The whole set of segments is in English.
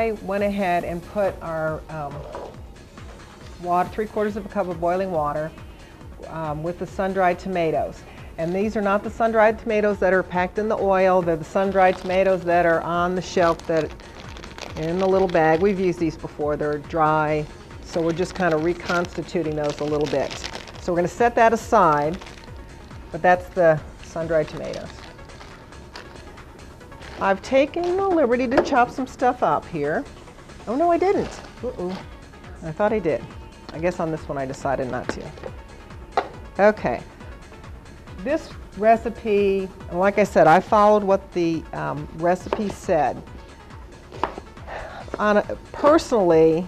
I went ahead and put our water, 3/4 of a cup of boiling water with the sun-dried tomatoes. And these are not the sun-dried tomatoes that are packed in the oil. They're the sun-dried tomatoes that are on the shelf that in the little bag. We've used these before. They're dry, so we're just kind of reconstituting those a little bit. So we're going to set that aside, but that's the sun-dried tomatoes. I've taken the liberty to chop some stuff up here. Oh no, I didn't. I thought I did. I guess on this one I decided not to. Okay. This recipe, like I said, I followed what the recipe said. Personally,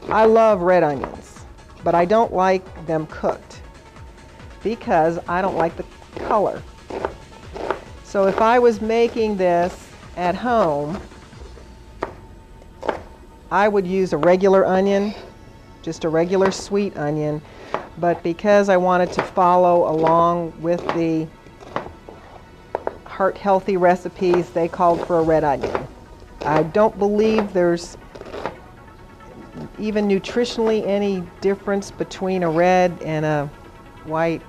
I love red onions, but I don't like them cooked because I don't like the color. So if I was making this at home, I would use a regular onion, just a regular sweet onion, but because I wanted to follow along with the heart-healthy recipes, they called for a red onion. I don't believe there's even nutritionally any difference between a red and a white.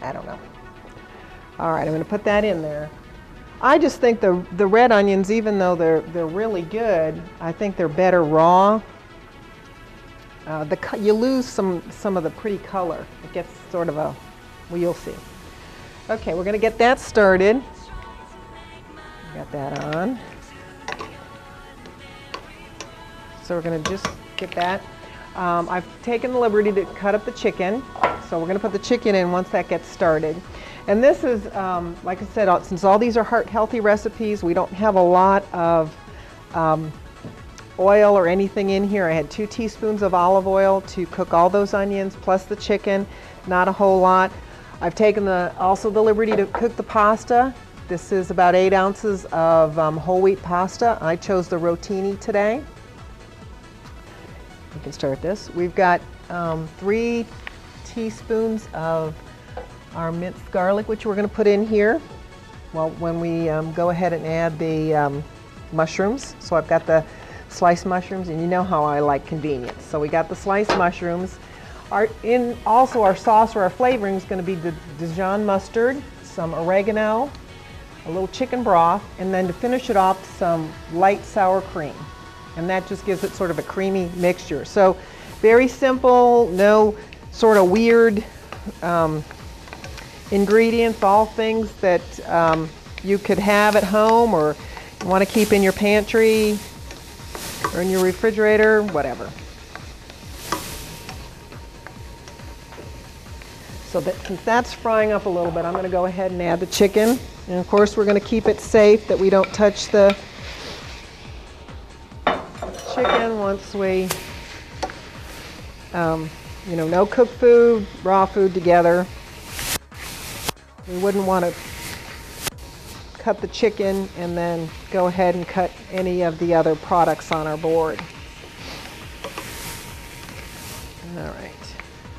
I don't know. All right, I'm going to put that in there. I just think the red onions, even though they're really good, I think they're better raw. You lose some of the pretty color. It gets sort of a, well, you'll see. Okay, we're going to get that started. Got that on. So we're going to just get that. I've taken the liberty to cut up the chicken. So we're going to put the chicken in once that gets started. And this is, like I said, since all these are heart-healthy recipes, we don't have a lot of oil or anything in here. I had 2 teaspoons of olive oil to cook all those onions, plus the chicken, not a whole lot. I've taken also the liberty to cook the pasta. This is about 8 ounces of whole wheat pasta. I chose the rotini today. We can start this. We've got 3 teaspoons of our minced garlic, which we're going to put in here. Well, when we go ahead and add the mushrooms. So I've got the sliced mushrooms, and you know how I like convenience. So we got the sliced mushrooms. Also our sauce or our flavoring is going to be the Dijon mustard, some oregano, a little chicken broth, and then to finish it off, some light sour cream. And that just gives it sort of a creamy mixture. So very simple, no sort of weird ingredients, all things that you could have at home or you want to keep in your pantry or in your refrigerator, whatever. So since that's frying up a little bit, I'm going to go ahead and add the chicken. And of course, we're going to keep it safe that we don't touch the chicken once we, you know, no cooked food, raw food together. We wouldn't want to cut the chicken and then go ahead and cut any of the other products on our board. All right,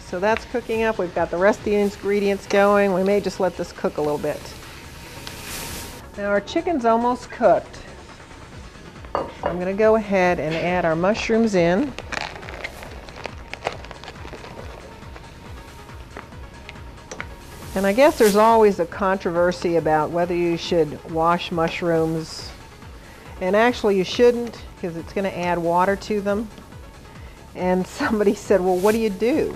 so that's cooking up. We've got the rest of the ingredients going. We may just let this cook a little bit. Now our chicken's almost cooked. So I'm going to go ahead and add our mushrooms in. And I guess there's always a controversy about whether you should wash mushrooms. And actually you shouldn't, because it's going to add water to them. And somebody said, well, what do you do?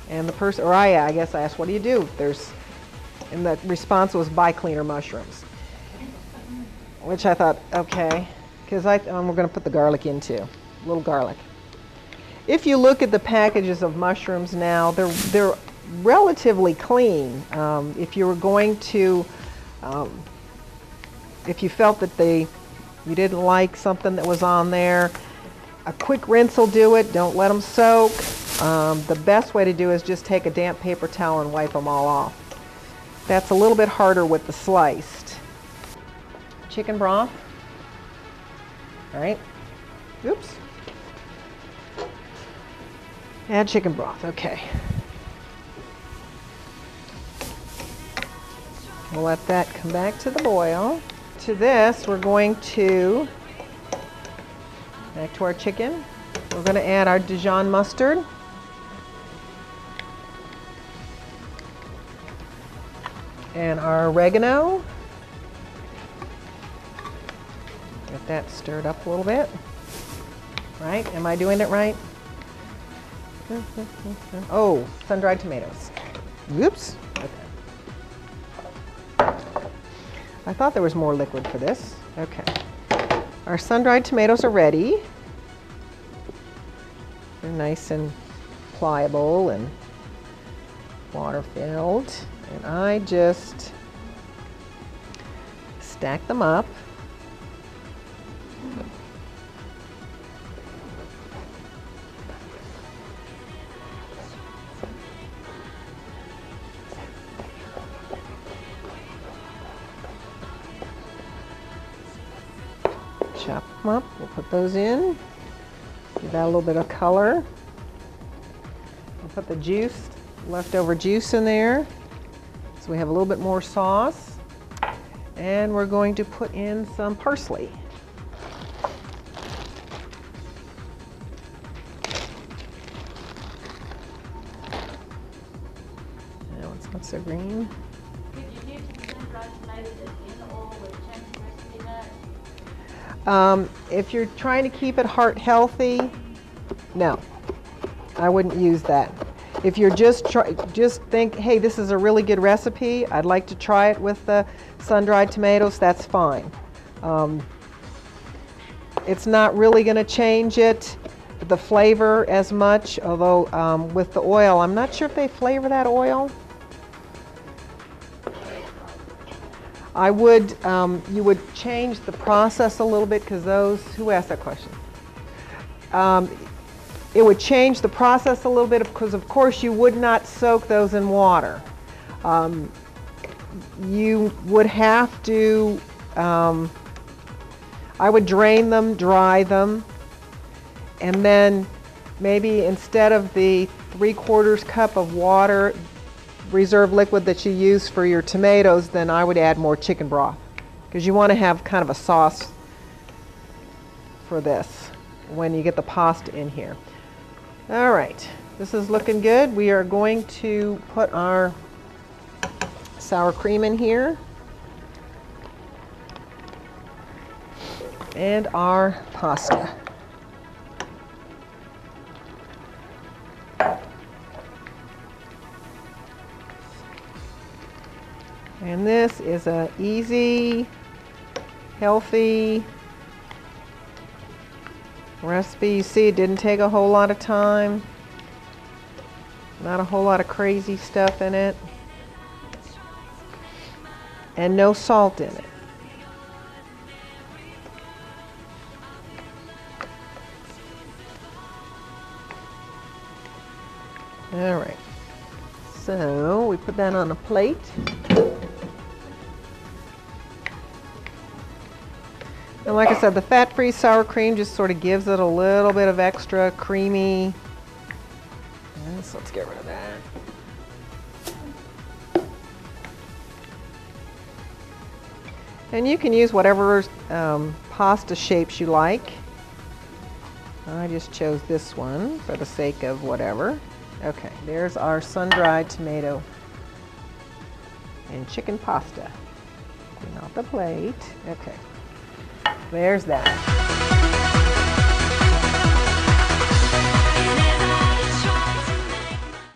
And the person, or I guess I asked, what do you do? And the response was, buy cleaner mushrooms. Which I thought, okay, because we're going to put the garlic in too, a little garlic. If you look at the packages of mushrooms now, they're relatively clean. If you were going to, if you felt that you didn't like something that was on there, a quick rinse will do it. Don't let them soak. The best way to do is just take a damp paper towel and wipe them all off. That's a little bit harder with the sliced. Chicken broth. All right. Oops. Add chicken broth. Okay. We'll let that come back to the boil. to this, we're going to, back to our chicken, we're going to add our Dijon mustard. And our oregano. Get that stirred up a little bit. Right? Am I doing it right? Oh, sun-dried tomatoes. Whoops. Okay. I thought there was more liquid for this. Okay. Our sun-dried tomatoes are ready. They're nice and pliable and water-filled. And I just stack them up. Chop them up. We'll put those in. Give that a little bit of color. We'll put the juice, leftover juice in there. So we have a little bit more sauce. And we're going to put in some parsley. Now it's not so green. If you're trying to keep it heart healthy, no, I wouldn't use that. If you're just think, hey, this is a really good recipe, I'd like to try it with the sun-dried tomatoes, that's fine. It's not really going to change the flavor as much, although with the oil, I'm not sure if they flavor that oil. I would, you would change the process a little bit because those, who asked that question? It would change the process a little bit because of course you would not soak those in water. You would have to, I would drain them, dry them, and then maybe instead of the 3/4 cup of water, reserve liquid that you use for your tomatoes, then I would add more chicken broth because you want to have kind of a sauce for this when you get the pasta in here. All right, this is looking good. We are going to put our sour cream in here and our pasta. And this is an easy, healthy recipe. You see, it didn't take a whole lot of time. Not a whole lot of crazy stuff in it. And no salt in it. All right. So we put that on a plate. And like I said, the fat-free sour cream just sort of gives it a little bit of extra creamy. Yes, let's get rid of that. And you can use whatever pasta shapes you like. I just chose this one for the sake of whatever. Okay, there's our sun-dried tomato and chicken pasta. Clean off the plate. Okay. There's that.